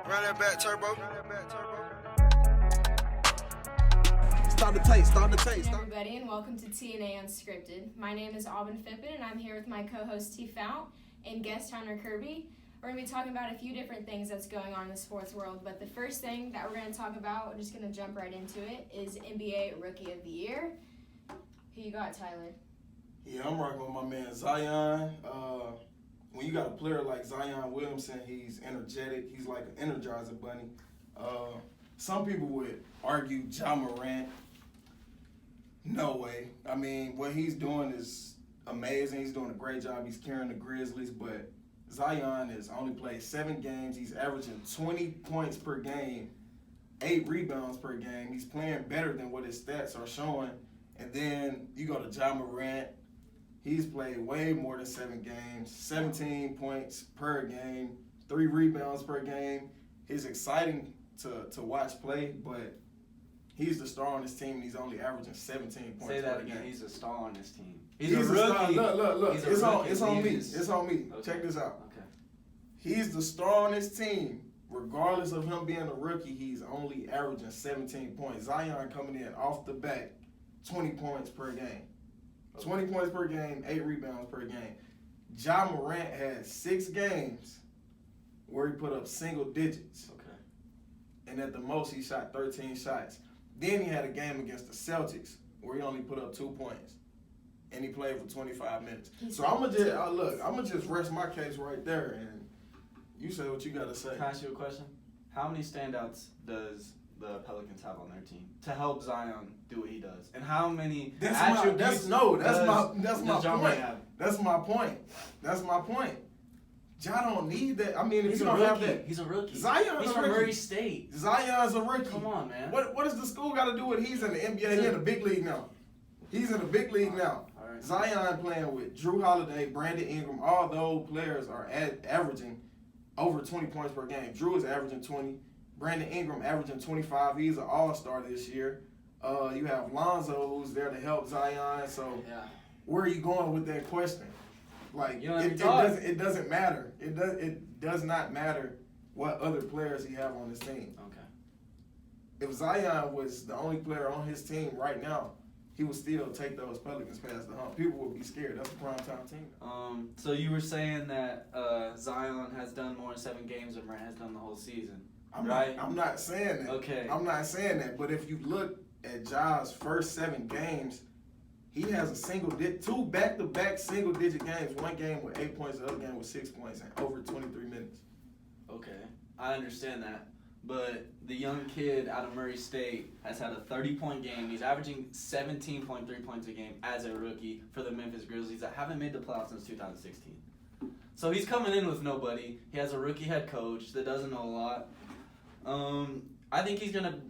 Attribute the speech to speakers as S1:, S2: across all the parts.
S1: Run that back, turbo.
S2: Start the tape.
S3: Hey everybody, and welcome to T&A Unscripted. My name is Aubin Fippen, and I'm here with my co-host T. Fount and guest Hunter Kirby. We're going to be talking about a few different things that's going on in the sports world, but the first thing that we're going to talk about, we're just going to jump right into it, is NBA Rookie of the Year. Who you got, Tyler?
S2: Yeah, I'm rocking with my man Zion. When you got a player like Zion Williamson, he's energetic. He's like an Energizer bunny. Some people would argue Ja Morant. No way. I mean, what he's doing is amazing. He's doing a great job. He's carrying the Grizzlies, but Zion has only played 7 games. He's averaging 20 points per game, 8 rebounds per game. He's playing better than what his stats are showing. And then you go to Ja Morant. He's played way more than 7 games, 17 points per game, 3 rebounds per game. He's exciting to watch play, but he's the star on this team, and he's only averaging 17 points per game.
S4: Say that again. He's a star on this team.
S2: He's a rookie. Look. It's on me.
S4: Okay.
S2: Check this out.
S4: Okay.
S2: He's the star on this team. Regardless of him being a rookie, he's only averaging 17 points. Zion coming in off the bat, 20 points per game. 20 points per game, 8 rebounds per game. Ja Morant had 6 games where he put up single digits.
S4: Okay.
S2: And at the most, he shot 13 shots. Then he had a game against the Celtics where he only put up 2 points. And he played for 25 minutes. So I'm gonna just rest my case right there, and you say what you gotta say.
S4: Can I ask you a question? How many standouts does the Pelicans have on their team to help Zion do what he does? And how many attributes
S2: that's my point. That's my point. Ja don't need that. I mean, if
S4: he's
S2: you
S4: a
S2: don't
S4: rookie.
S2: have that,
S4: He's a rookie.
S2: Zion's
S4: He's
S2: a
S4: from
S2: rookie.
S4: Murray State.
S2: Zion's a rookie.
S4: Come on, man.
S2: What does the school got to do with? He's in the NBA. He's in the big league now. He's in the big league now.
S4: All right.
S2: Zion playing with Drew Holiday, Brandon Ingram. All those players are averaging over 20 points per game. Drew is averaging 20. Brandon Ingram averaging 25. He's an all-star this year. You have Lonzo, who's there to help Zion. So where are you going with that question? Like, it doesn't matter. It does not matter what other players he have on his team.
S4: Okay.
S2: If Zion was the only player on his team right now, he would still take those Pelicans past the hump. People would be scared. That's a primetime team.
S4: So you were saying that Zion has done more in 7 games than Morant has done the whole season, right?
S2: I'm not saying that.
S4: Okay.
S2: I'm not saying that. But if you look at Ja's first 7 games, he has 2 back-to-back single-digit games. One game with 8 points, the other game with 6 points, and over 23 minutes.
S4: Okay, I understand that. But the young kid out of Murray State has had a 30-point game. He's averaging 17.3 points a game as a rookie for the Memphis Grizzlies that haven't made the playoffs since 2016. So he's coming in with nobody. He has a rookie head coach that doesn't know a lot. I think he's going to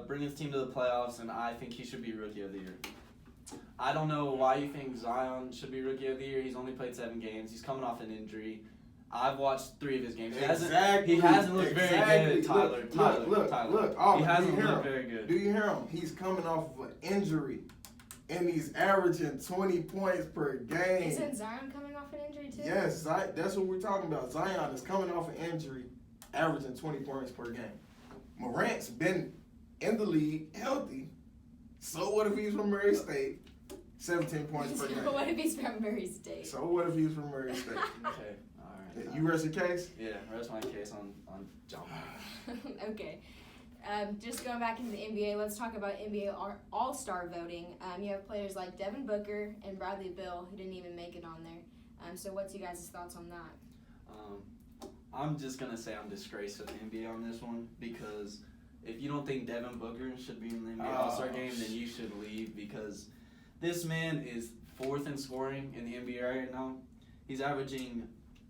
S4: bring his team to the playoffs, and I think he should be Rookie of the Year. I don't know why you think Zion should be Rookie of the Year. He's only played 7 games. He's coming off an injury. I've watched 3 of his games. He hasn't looked very good, Tyler.
S2: Tyler.
S4: He hasn't looked very good.
S2: Do you hear him? He's coming off of an injury, and he's averaging 20 points per game.
S3: Isn't Zion coming off an injury too?
S2: Yes, that's what we're talking about. Zion is coming off an injury, averaging 20 points per game. Morant's been in the league healthy. So what if he's from Murray State? 17 points per game.
S3: What if he's from Murray State?
S2: So what if he's from Murray State?
S4: Okay, all right.
S2: You rest your case?
S4: Yeah, rest my case on John.
S3: Okay. Just going back into the NBA, let's talk about NBA All-Star voting. You have players like Devin Booker and Bradley Beal who didn't even make it on there. So what's you guys' thoughts on that?
S4: I'm just going to say I'm disgraced with the NBA on this one because if you don't think Devin Booker should be in the NBA All-Star game, then you should leave because this man is 4th in scoring in the NBA right now. He's averaging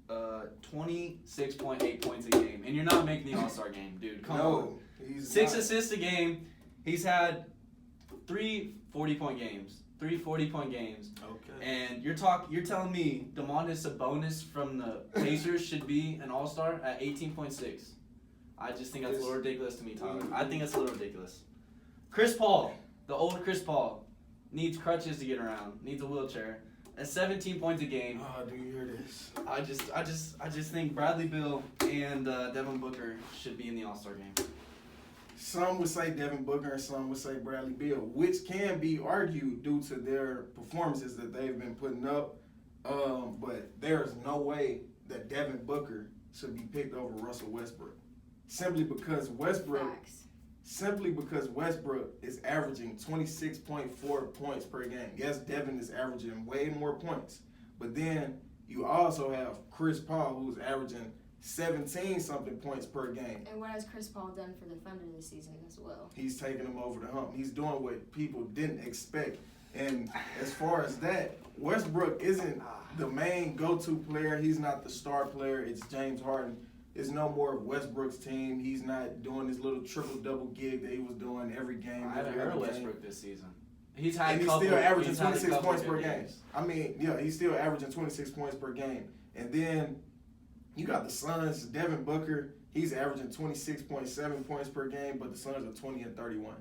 S4: 26.8 points a game, and you're not making the All-Star game, dude. Come on. 6 assists a game. He's had 3 40-point games. Okay. And you're telling me Domantas Sabonis from the Pacers should be an All-Star at 18.6. I just think that's a little ridiculous to me, Tyler. I think it's a little ridiculous. Chris Paul, the old Chris Paul, needs crutches to get around, needs a wheelchair. At 17 points a game.
S2: Oh, do you hear this?
S4: I just think Bradley Beal and Devin Booker should be in the All-Star game.
S2: Some would say Devin Booker and some would say Bradley Beal, which can be argued due to their performances that they've been putting up. But there's no way that Devin Booker should be picked over Russell Westbrook. Simply because Westbrook is averaging 26.4 points per game. Yes, Devin is averaging way more points. But then you also have Chris Paul, who's averaging 17-something points per game.
S3: And what has Chris Paul done for the Thunder this season as well?
S2: He's taking them over the hump. He's doing what people didn't expect. And as far as that, Westbrook isn't the main go-to player. He's not the star player. It's James Harden. It's no more of Westbrook's team. He's not doing his little triple-double gig that he was doing every game.
S4: I haven't heard of Westbrook this season. He's
S2: still averaging 26 points per game. I mean, yeah, he's still averaging 26 points per game. And then you got the Suns, Devin Booker. He's averaging 26.7 points per game, but the Suns are 20 and 31.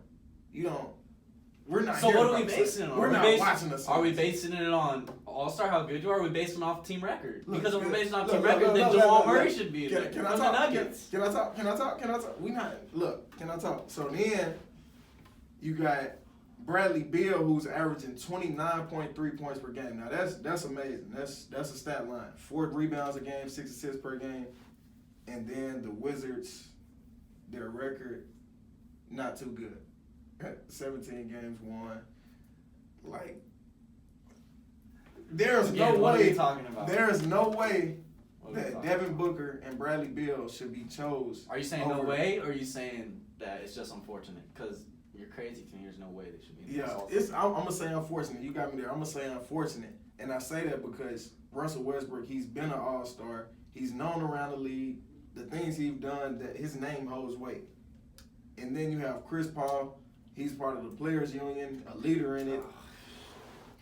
S2: We're not.
S4: So what are we basing it on?
S2: We're not watching the Suns.
S4: Are we basing it on All-Star, how good you are? Or are we basing it off team record? Because if we're basing it off team record, then Jamal Murray should be there.
S2: Can I talk? Can I talk? Can I talk? Can I talk? Can I talk? So then you got Bradley Beal, who's averaging 29.3 points per game. Now that's amazing. That's a stat line. 4 rebounds a game, 6 assists per game. And then the Wizards, their record, not too good. 17 games won. Like, there's no way.
S4: What are you talking about?
S2: There's no way that Devin Booker and Bradley Beal should be chose.
S4: Are you saying no way, or are you saying that it's just unfortunate? Because you're crazy to me. There's no way they should be in the
S2: I'm going to say unfortunate. You got me there. I'm going to say unfortunate. And I say that because Russell Westbrook, he's been an all-star. He's known around the league. The things he's done, that his name holds weight. And then you have Chris Paul. He's part of the Players Union, a leader in it.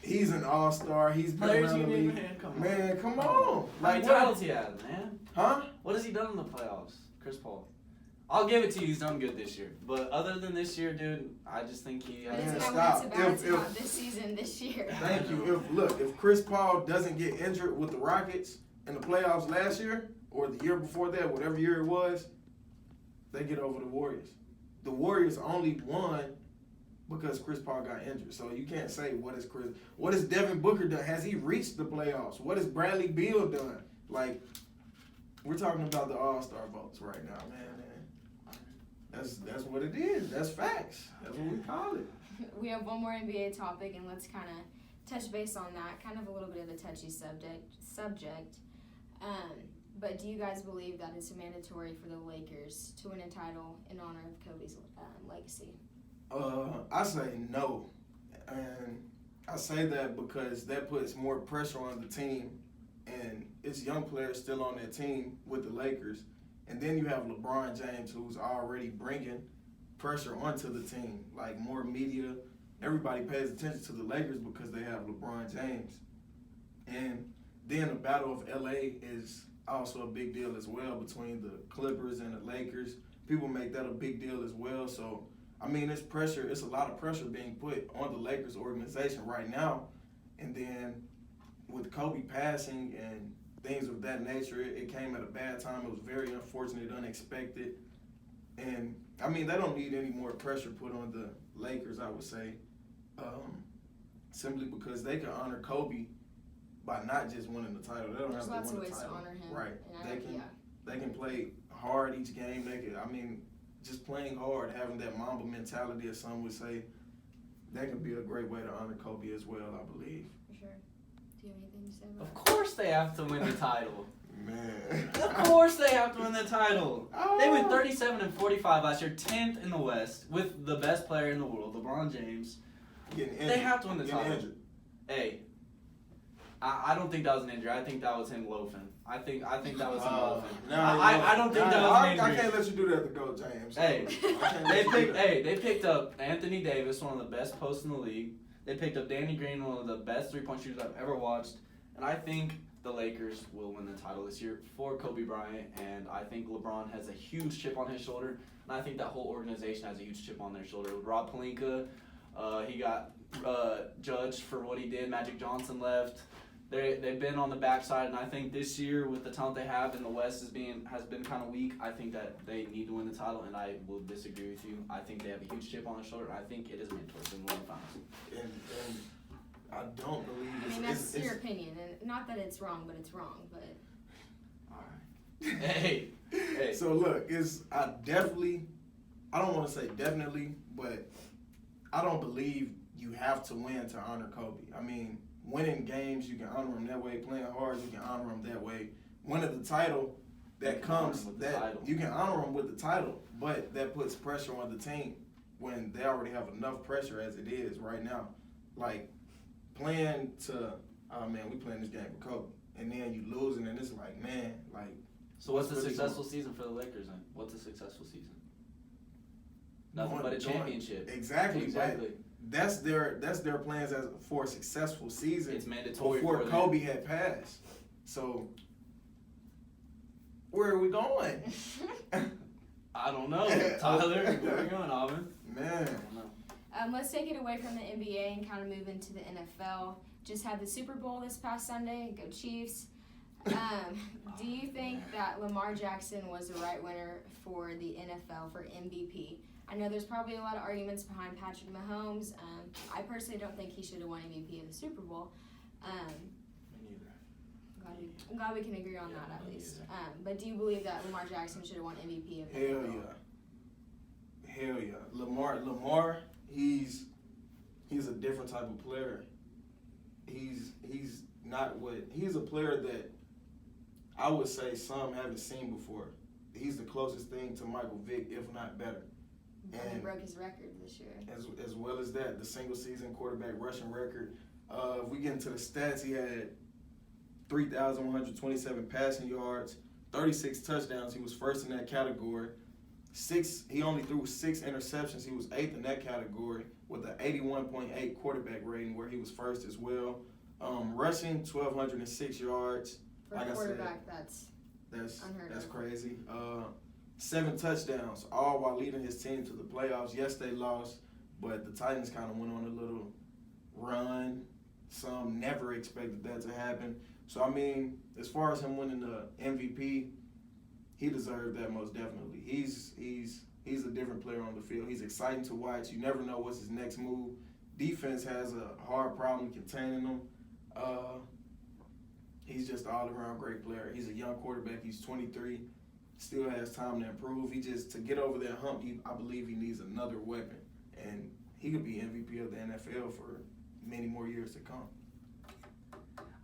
S2: He's an all-star. He's been around the league. Man, come on.
S4: How many titles he has, man?
S2: Huh?
S4: What has he done in the playoffs, Chris Paul? I'll give it to you. He's done good this year. But other than this year, dude, I just think he has...
S3: It's about this season, this year.
S2: Thank you. If Chris Paul doesn't get injured with the Rockets in the playoffs last year, or the year before that, whatever year it was, they get over the Warriors. The Warriors only won because Chris Paul got injured. So you can't say what has Devin Booker done? Has he reached the playoffs? What has Bradley Beal done? Like, we're talking about the All-Star votes right now, man. That's what it is. That's facts. That's what we call it.
S3: We have one more NBA topic, and let's kind of touch base on that. Kind of a little bit of a touchy subject. But do you guys believe that it's mandatory for the Lakers to win a title in honor of Kobe's legacy?
S2: I say no. And I say that because that puts more pressure on the team. And it's young players still on that team with the Lakers. And then you have LeBron James, who's already bringing pressure onto the team. Like, more media. Everybody pays attention to the Lakers because they have LeBron James. And then the Battle of L.A. is also a big deal as well between the Clippers and the Lakers. People make that a big deal as well. So, I mean, it's pressure. It's a lot of pressure being put on the Lakers organization right now. And then with Kobe passing and things of that nature, it came at a bad time. It was very unfortunate, unexpected. And, I mean, they don't need any more pressure put on the Lakers, I would say, simply because they can honor Kobe by not just winning the title. They don't have to win the title.
S3: There's lots of ways to honor him.
S2: Right. They can play hard each game. Just playing hard, having that Mamba mentality, as some would say, that could be a great way to honor Kobe as well, I believe.
S3: For sure. Do you have anything to say about
S4: Of course they have to win the title.
S2: Man.
S4: Of course they have to win the title.
S2: Oh.
S4: They went 37 and 45 last year, 10th in the West, with the best player in the world, LeBron James. They have to win the title. Hey, I don't think that was an injury. I think that was him loafing. I think that was him loafing. I don't think that was an injury.
S2: I can't let you do that to go, James.
S4: Hey, they picked up Anthony Davis, one of the best posts in the league. They picked up Danny Green, one of the best three-point shooters I've ever watched. And I think the Lakers will win the title this year for Kobe Bryant. And I think LeBron has a huge chip on his shoulder. And I think that whole organization has a huge chip on their shoulder. Rob Pelinka, he got judged for what he did. Magic Johnson left. they've been on the backside, and I think this year with the talent they have and the West has been kind of weak. I think that they need to win the title, and I will disagree with you. I think they have a huge chip on their shoulder. And I think it is meant towards them winning the finals.
S2: And I don't believe
S3: I mean, that's your opinion, and not that it's wrong, but it's wrong. But
S4: all right. Hey.
S2: So look, I don't want to say definitely, but I don't believe you have to win to honor Kobe. I mean, winning games, you can honor him that way. Playing hard, you can honor him that way. Winning the title, you can honor him with the title, but that puts pressure on the team when they already have enough pressure as it is right now. Like playing to, oh man, we playing this game for Kobe, and then you losing, and it's like, man, like.
S4: So what's the successful season for the Lakers then? What's a successful season? Nothing but a championship.
S2: Exactly. That's their plans for a successful season.
S4: It's mandatory
S2: before Kobe had passed. So where are we going?
S4: I don't know, Tyler. Where are we going, Auburn?
S2: Man,
S4: I don't know.
S3: let's take it away from the NBA and kind of move into the NFL. Just had the Super Bowl this past Sunday. Go Chiefs. Do you think that Lamar Jackson was the right winner for the NFL for MVP? I know there's probably a lot of arguments behind Patrick Mahomes. I personally don't think he should have won MVP of the Super Bowl.
S4: Me neither.
S3: I'm glad we can agree on that at least. But do you believe that Lamar Jackson should have won MVP of the
S2: hell
S3: NFL?
S2: Hell yeah. Lamar, he's a different type of player. He's a player that I would say some haven't seen before. He's the closest thing to Michael Vick, if not better.
S3: And he broke his record this year.
S2: As well as that, the single season quarterback rushing record. If we get into the stats, he had 3,127 passing yards, 36 touchdowns. He was first in that category. He only threw 6 interceptions. He was 8th in that category with an 81.8 quarterback rating, where he was first as well. Rushing 1,206 yards.
S3: For a quarterback, that's unheard of.
S2: That's crazy. 7 touchdowns, all while leading his team to the playoffs. Yes, they lost, but the Titans kind of went on a little run. Some never expected that to happen. So, I mean, as far as him winning the MVP, he deserved that most definitely. He's a different player on the field. He's exciting to watch. You never know what's his next move. Defense has a hard problem containing him. He's just an all-around great player. He's a young quarterback. He's 23. Still has time to improve. To get over that hump, I believe he needs another weapon. And he could be MVP of the NFL for many more years to come.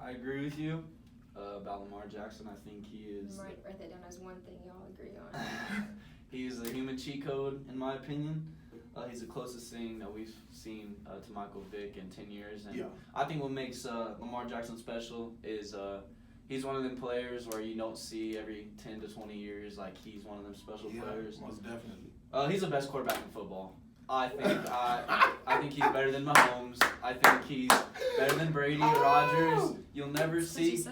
S4: I agree with you about Lamar Jackson. I think he is.
S3: Write that down as one thing y'all agree on.
S4: He is a human cheat code, in my opinion. He's the closest thing that we've seen to Michael Vick in 10 years. And I think what makes Lamar Jackson special is he's one of them players where you don't see every 10 to 20 years. Like, he's one of them special players.
S2: Most definitely.
S4: He's the best quarterback in football. I think he's better than Mahomes. I think he's better than Brady or Rodgers. You'll never see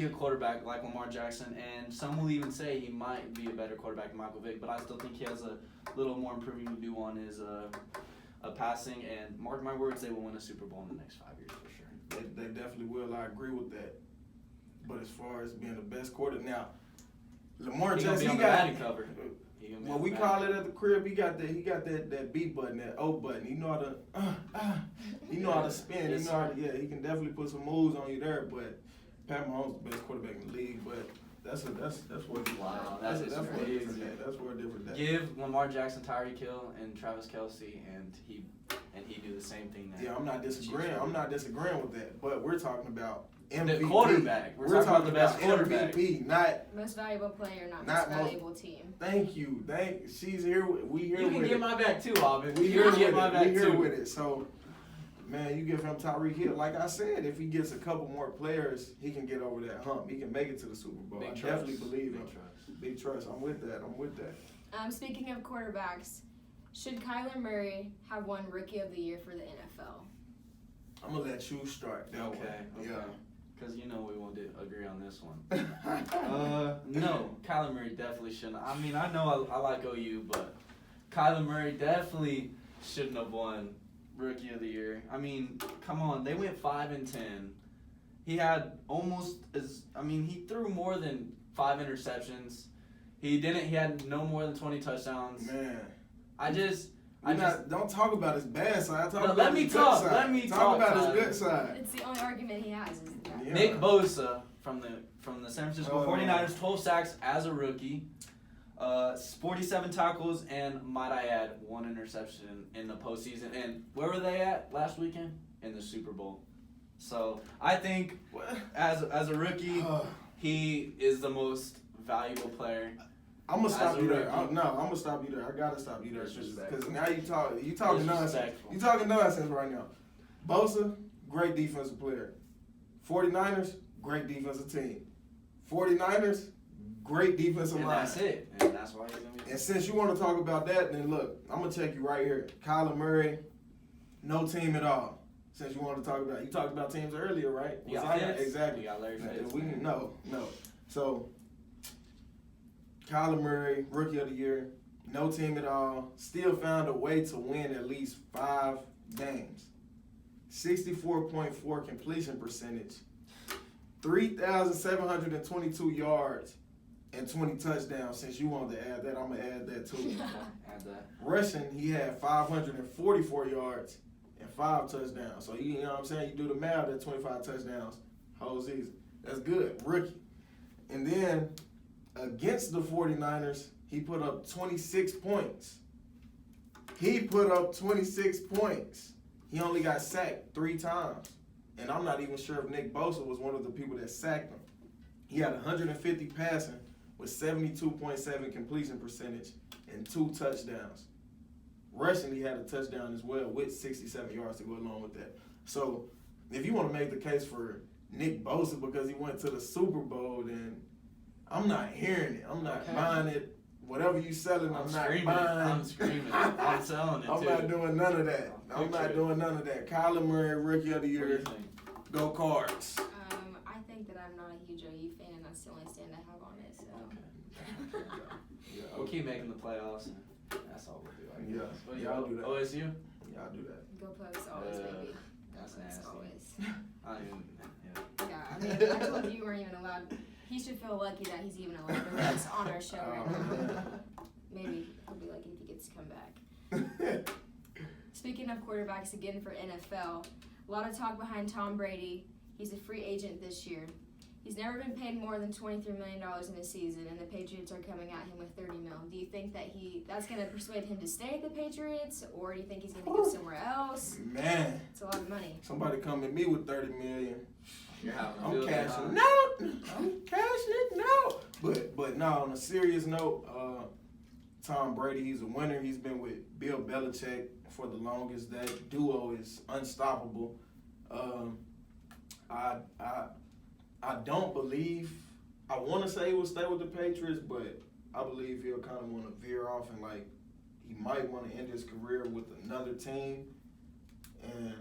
S4: a quarterback like Lamar Jackson, and some will even say he might be a better quarterback than Michael Vick. But I still think he has a little more improving to do on his passing. And mark my words, they will win a Super Bowl in the next 5 years for sure.
S2: They definitely will. I agree with that. But as far as being the best quarterback, now Lamar Jackson, he got
S4: cover.
S2: Well, we call it at the crib. He got that B button, that O button. He know how to spin.
S4: Yes,
S2: he can definitely put some moves on you there. But Pat Mahomes is the best quarterback in the league. But that's where
S4: That's crazy.
S2: That's for a different day.
S4: Give Lamar Jackson Tyreek Hill and Travis Kelce, and he do the same thing.
S2: I'm not disagreeing. I'm not disagreeing with that. But we're talking about MVP.
S4: The quarterback. We're talking about the best quarterback.
S2: MVP, not
S3: most valuable player, not most valuable team.
S2: Thank you. She's here. We here.
S4: You can
S2: with
S4: get
S2: it.
S4: my back too, Auburn.
S2: We here with it. So, man, you give him Tyreek Hill. Like I said, if he gets a couple more players, he can get over that hump. He can make it to the Super Bowl. I definitely believe him. Big trust. I'm with that.
S3: Speaking of quarterbacks, should Kyler Murray have won Rookie of the Year for the NFL?
S2: I'm gonna let you start.
S4: Okay. Yeah. Because we won't agree on this one. No, Kyler Murray definitely shouldn't. I mean, I know I like OU, but Kyler Murray definitely shouldn't have won Rookie of the Year. I mean, come on, they went 5-10. he had he threw more than 5 interceptions. He had no more than 20 touchdowns.
S2: Man.
S4: Don't
S2: talk about his bad side.
S4: let me talk about
S2: his good side.
S3: It's the only argument he has. Is that.
S2: Yeah.
S4: Nick Bosa from the San Francisco 49ers, 12 sacks as a rookie, 47 tackles, and might I add, 1 interception in the postseason. And where were they at last weekend? In the Super Bowl. So I think as a rookie, he is the most valuable player.
S2: I'm gonna stop you there. I'm gonna stop you there. I gotta stop you there because now you talking nonsense. You talking nonsense right now. Bosa, great defensive player. 49ers, great defensive team. 49ers, great defensive line.
S4: And that's it. And that's why he's gonna be.
S2: And since you want to talk about that, then look, I'm gonna check you right here. Kyler Murray, no team at all. Since you want to talk about, you talked about teams earlier, right? Exactly.
S4: You got Larry Fitz.
S2: No. So. Kyler Murray, Rookie of the Year, no team at all, still found a way to win at least 5 games. 64.4 completion percentage, 3,722 yards, and 20 touchdowns. Since you wanted to add that, I'm going to add that too.
S4: Add that.
S2: Rushing, he had 544 yards and 5 touchdowns. So, you know what I'm saying? You do the math, that's 25 touchdowns whole season. That's good, rookie. And then against the 49ers, he put up 26 points. He only got sacked 3 times. And I'm not even sure if Nick Bosa was one of the people that sacked him. He had 150 passing with 72.7 completion percentage and 2 touchdowns. Rushing, he had a touchdown as well with 67 yards to go along with that. So if you want to make the case for Nick Bosa because he went to the Super Bowl, then I'm not hearing it. I'm not buying it. Whatever you selling, I'm not buying.
S4: I'm screaming. I'm selling it,
S2: I'm
S4: too.
S2: not doing none of that. I'm not doing none of that. Kyler Murray, Rookie of the Year. Go Cards.
S3: I think that I'm not a huge OU fan, and that's the only stand I have on it. So.
S4: Okay. We'll keep making the playoffs. And that's all we'll do.
S2: Yeah.
S4: But
S2: y'all do that.
S4: OSU?
S2: Y'all do that.
S3: Go Pugs always, baby.
S4: That's
S3: Go Pugs
S4: nasty.
S3: always.
S4: I don't even.
S3: Yeah, I mean, I told you weren't even allowed. He should feel lucky that he's even allowed to rest on our show right now. Maybe he'll be lucky if he gets to come back. Speaking of quarterbacks again for NFL, a lot of talk behind Tom Brady. He's a free agent this year. He's never been paid more than $23 million in a season, and the Patriots are coming at him with $30 million. Do you think that that's going to persuade him to stay at the Patriots, or do you think he's going to go somewhere else?
S2: Man.
S3: It's a lot of money.
S2: Somebody come at me with $30 million. I'm cashing it out. But no, on a serious note, Tom Brady, he's a winner. He's been with Bill Belichick for the longest. That duo is unstoppable. I don't believe, I want to say he will stay with the Patriots, but I believe he'll kind of want to veer off and like he might want to end his career with another team. And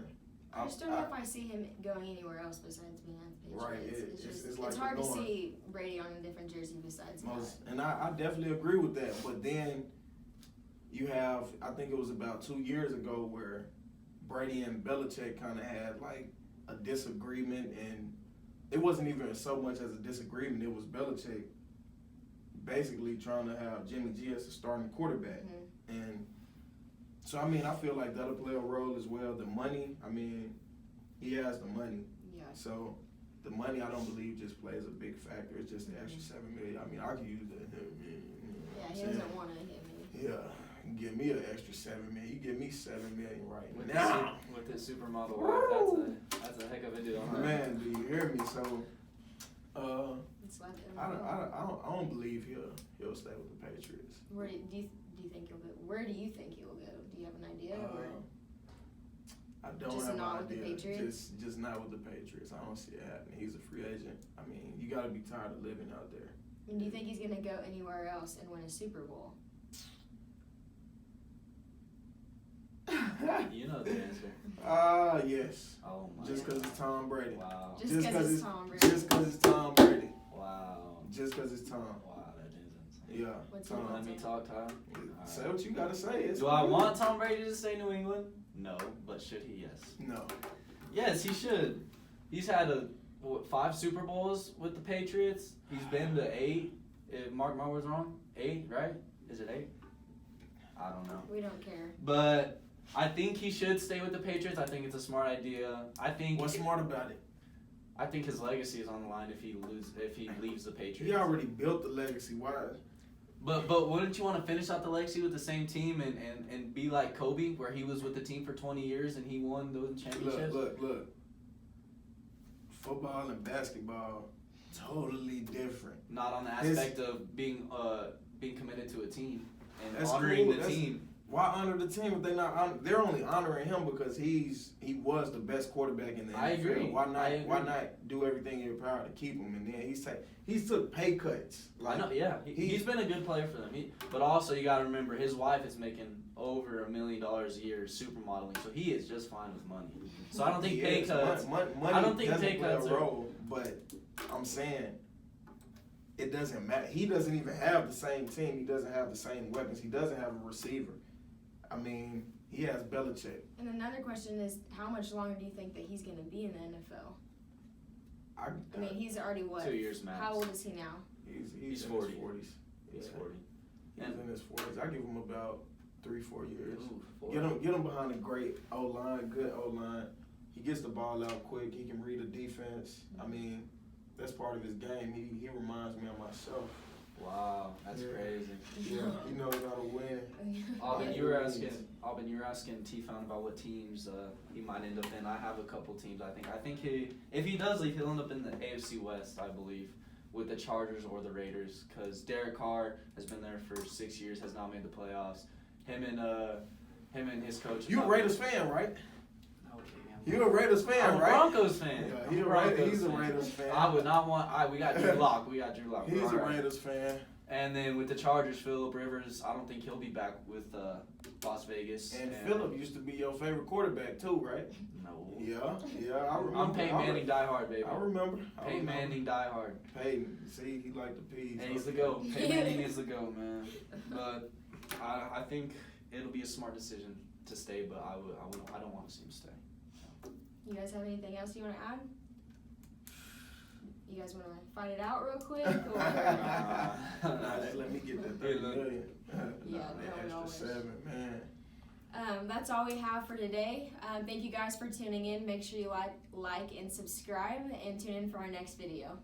S3: I just don't know if I see him going anywhere else besides being on the Patriots.
S2: Right,
S3: it's hard to see Brady on a different jersey besides that.
S2: And I definitely agree with that. But then you have, I think it was about 2 years ago where Brady and Belichick kind of had like a disagreement, and it wasn't even so much as a disagreement. It was Belichick basically trying to have Jimmy G as the starting quarterback. Mm-hmm. And so, I mean, I feel like that'll play a role as well. The money, I mean, he has the money.
S3: Yeah.
S2: So the money, I don't believe, just plays a big factor. It's just the extra $7 million. I mean, I could use that.
S3: Yeah, he doesn't want to hit me.
S2: Yeah. Give me an extra $7 million. You give me $7 million right
S4: with
S2: now.
S4: With his supermodel wife, that's a heck of a deal. Huh?
S2: Man, do you hear me? So,
S3: it's like
S2: I don't believe he'll stay with the Patriots.
S3: Where do you think he'll go? Where do you think he'll go? Do you have an idea?
S2: I don't
S3: just
S2: have
S3: not
S2: an
S3: with
S2: idea.
S3: The Patriots?
S2: Just not with the Patriots. I don't see it happening. He's a free agent. I mean, you got to be tired of living out there.
S3: And do you think he's going to go anywhere else and win a Super Bowl?
S4: You know the answer.
S2: Yes.
S4: Oh my
S2: just because it's Tom Brady.
S4: Wow.
S3: Just because it's Tom Brady.
S2: Just because it's Tom Brady.
S4: Wow.
S2: Just because it's Tom.
S4: Wow, that is insane.
S2: Yeah.
S3: What's
S2: Tom.
S4: Let me talk, Tom.
S2: Say what you got to say.
S4: Do I want Tom Brady to stay New England? No. But should he? Yes.
S2: No.
S4: Yes, he should. He's had 5 Super Bowls with the Patriots. He's been to 8. If Mark my words wrong, 8, right? Is it 8? I don't know.
S3: We don't care.
S4: But I think he should stay with the Patriots. I think it's a smart idea.
S2: What's smart about it?
S4: I think his legacy is on the line if he leaves the Patriots.
S2: He already built the legacy. Why?
S4: But wouldn't you want to finish out the legacy with the same team and be like Kobe, where he was with the team for 20 years and he won those championships?
S2: Look. Football and basketball, totally different.
S4: Not on the aspect of being committed to a team and
S2: That's
S4: honoring
S2: cool.
S4: the team.
S2: Why honor the team if they not? They're only honoring him because he was the best quarterback in the NFL.
S4: I agree.
S2: Why not?
S4: I agree.
S2: Why not do everything in your power to keep him? And then he's took pay cuts.
S4: I know, yeah. He's been a good player for them. But also you got to remember his wife is making over $1 million a year supermodeling, so he is just fine with money. So I don't think pay cuts.
S2: Money
S4: I don't think
S2: doesn't
S4: pay
S2: play
S4: cuts
S2: a
S4: are.
S2: role, but I'm saying it doesn't matter. He doesn't even have the same team. He doesn't have the same weapons. He doesn't have a receiver. I mean, he has Belichick.
S3: And another question is, how much longer do you think that he's going to be in the NFL? I mean, he's already what?
S4: 2 years max.
S3: How old is he now?
S2: He's
S4: 40.
S2: in his 40s.
S4: He's 40.
S2: He's in his 40s. I give him about 3-4 years.
S4: Ooh, 4.
S2: Get him behind a great O-line, good O-line. He gets the ball out quick. He can read the defense. I mean, that's part of his game. He reminds me of myself.
S4: Wow, that's crazy.
S2: Yeah, he knows how to win.
S4: Auburn, you were asking T-Found about what teams he might end up in. I have a couple teams. I think if he does leave, he'll end up in the AFC West, I believe, with the Chargers or the Raiders, because Derek Carr has been there for 6 years, has not made the playoffs. Him and his coach.
S2: You a Raiders fan, right?
S4: Okay,
S2: You a Raiders fan,
S4: I'm a
S2: right?
S4: Broncos fan.
S2: Yeah, he's a Raiders fan.
S4: I would not want. We got Drew Lock.
S2: He's
S4: We're
S2: a
S4: all right.
S2: Raiders fan.
S4: And then with the Chargers, Phillip Rivers, I don't think he'll be back with Las Vegas.
S2: And Phillip used to be your favorite quarterback too, right?
S4: No.
S2: Yeah. I remember.
S4: I'm Peyton Manning diehard, baby.
S2: I remember.
S4: Peyton Manning diehard.
S2: Peyton, see, he liked the peas.
S4: And he's the GOAT. Peyton Manning is the GOAT, man. But I think it'll be a smart decision to stay, but I don't want to see him stay.
S3: You guys have anything else you want to add? You guys want to fight it out real quick? Or?
S2: Nah, let me get that 30 million.
S3: Yeah,
S2: that
S3: no,
S2: extra 7, man.
S3: That's all we have for today. Thank you guys for tuning in. Make sure you like and subscribe, and tune in for our next video.